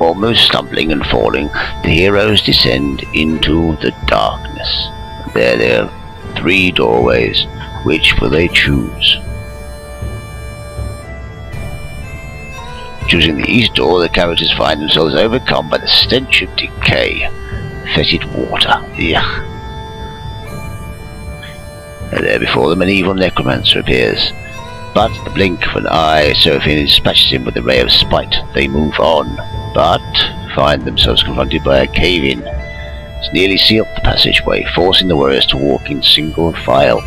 Almost stumbling and falling, the heroes descend into the darkness. There are 3 doorways. Which will they choose? Choosing the east door, the characters find themselves overcome by the stench of decay. Fetid water. Yuck. And there before them an evil necromancer appears. But at the blink of an eye, Seraphina dispatches him with a ray of spite. They move on, but find themselves confronted by a cave-in. It's nearly sealed the passageway, forcing the warriors to walk in single file.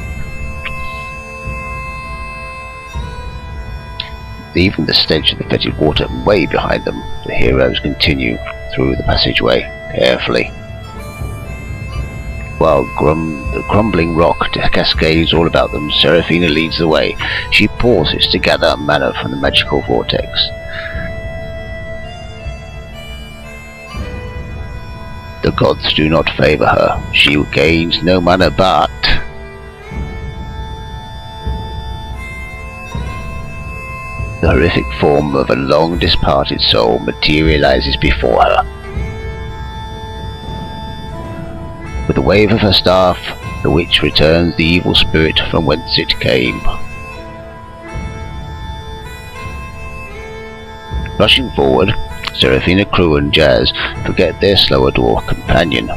Leaving the stench of the fetid water way behind them, the heroes continue through the passageway carefully. While the crumbling rock cascades all about them, Seraphina leads the way. She pauses to gather mana from the magical vortex. The gods do not favour her. She gains no mana, but the horrific form of a long disparted soul materializes before her. With a wave of her staff, the witch returns the evil spirit from whence it came. Rushing forward, Seraphina, Crew and Jazz forget their slower dwarf companion.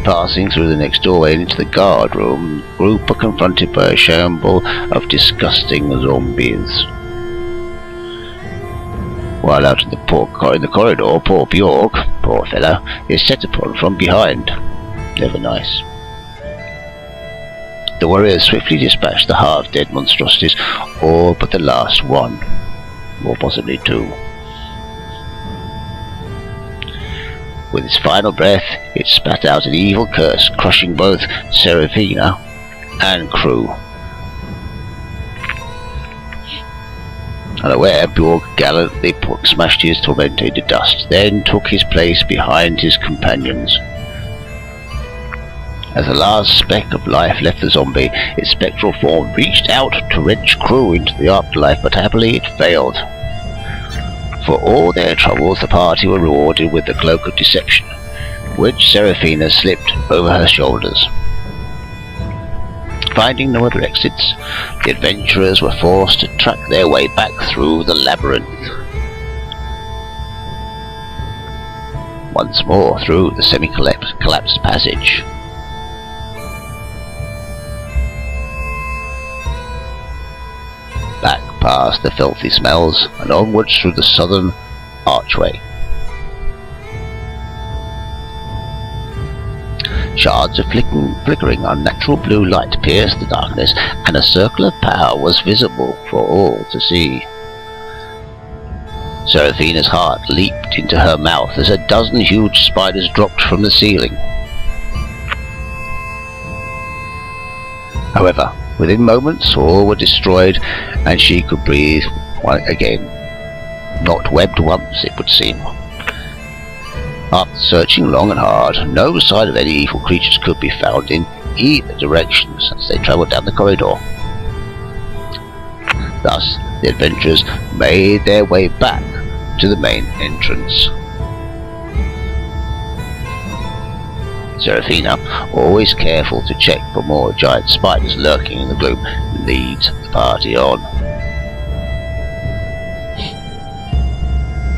Passing through the next doorway and into the guard room, the group are confronted by a shamble of disgusting zombies. While out in the corridor, poor Bjork, poor fellow, is set upon from behind. Never nice. The warriors swiftly dispatch the half-dead monstrosities, all but the last one, or possibly 2. With its final breath, it spat out an evil curse, crushing both Seraphina and Crew. Unaware, Bjork gallantly smashed his tormentor to dust, then took his place behind his companions. As the last speck of life left the zombie, its spectral form reached out to wrench Crew into the afterlife, but happily it failed. For all their troubles, the party were rewarded with the Cloak of Deception, which Seraphina slipped over her shoulders. Finding no other exits, the adventurers were forced to track their way back through the labyrinth. Once more through the semi-collapsed passage. Back past the filthy smells and onwards through the southern archway. Shards of flickering unnatural blue light pierced the darkness, and a circle of power was visible for all to see. Seraphina's heart leaped into her mouth as a dozen huge spiders dropped from the ceiling. However, within moments all were destroyed, and she could breathe again. Not webbed once, it would seem. After searching long and hard, no sign of any evil creatures could be found in either directions as they travelled down the corridor. Thus, the adventurers made their way back to the main entrance. Seraphina, always careful to check for more giant spiders lurking in the gloom, leads the party on.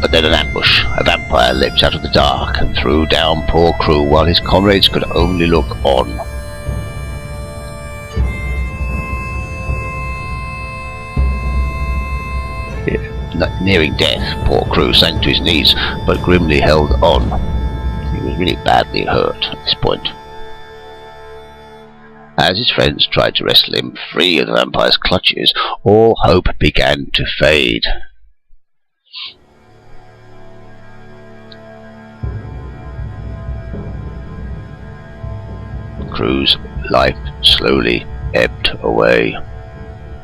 But then an ambush. A vampire leapt out of the dark and threw down poor Crew while his comrades could only look on. Nearing death, poor Crew sank to his knees, but grimly held on. He was really badly hurt at this point. As his friends tried to wrestle him free of the vampire's clutches, all hope began to fade. Crew's life slowly ebbed away.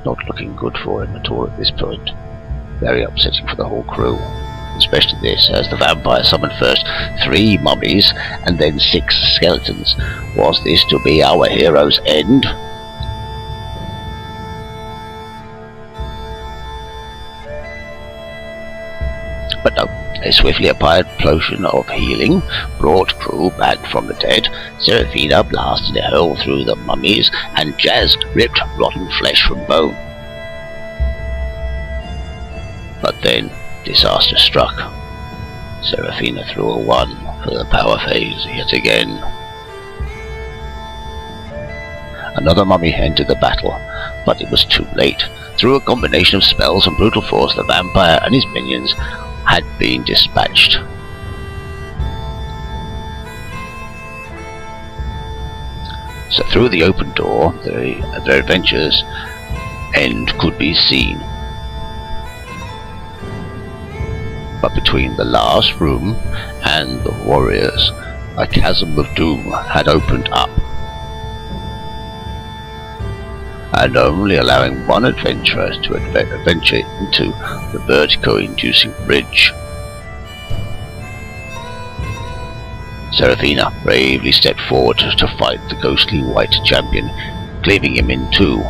Not looking good for him at all at this point. Very upsetting for the whole crew, especially this, as the vampire summoned first 3 mummies and then 6 skeletons. Was this to be our hero's end? A swiftly applied potion of healing brought Crew back from the dead. Seraphina blasted a hole through the mummies, and Jazz ripped rotten flesh from bone. But then disaster struck. Seraphina threw a 1 for the power phase yet again. Another mummy entered the battle, but it was too late. Through a combination of spells and brutal force, the vampire and his minions had been dispatched. So through the open door, their adventure's end could be seen. But between the last room and the warriors, a chasm of doom had opened up, and only allowing one adventurer to venture into the vertigo-inducing bridge. Seraphina bravely stepped forward to fight the ghostly white champion, cleaving him in two.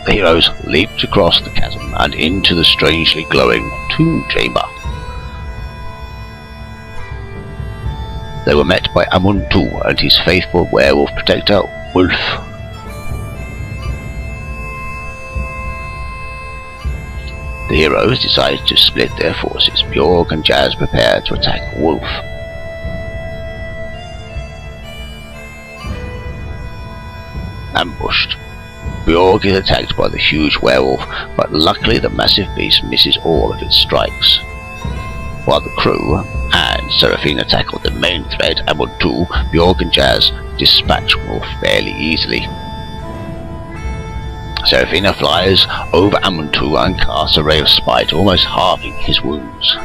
The heroes leaped across the chasm and into the strangely glowing tomb chamber. They were met by Amuntu and his faithful werewolf protector, Wolf. The heroes decided to split their forces. Bjorg and Jazz prepared to attack Wolf. Ambushed. Bjorg is attacked by the huge werewolf, but luckily the massive beast misses all of its strikes. While the crew and Seraphina tackle the main threat, Amuntu, Bjorg and Jazz dispatch Wolf fairly easily. Seraphina flies over Amuntu and casts a ray of spite, almost halving his wounds.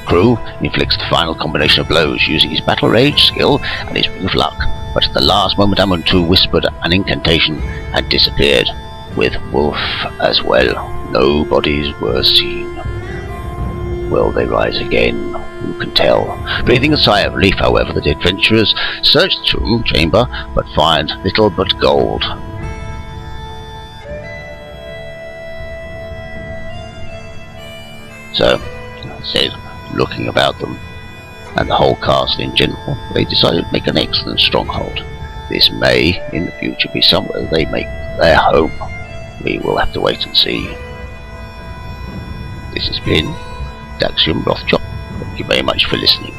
Crew inflicts the final combination of blows using his battle rage skill and his ring of luck, but at the last moment Amuntu whispered an incantation and disappeared, with Wolf as well. No bodies were seen. Will they rise again? Who can tell? Breathing a sigh of relief, however, the adventurers search the tomb chamber, but find little but gold. So, looking about them, and the whole castle in general, they decided to make an excellent stronghold. This may, in the future, be somewhere they make their home. We will have to wait and see. This has been Daxium Rothchop. Thank you very much for listening.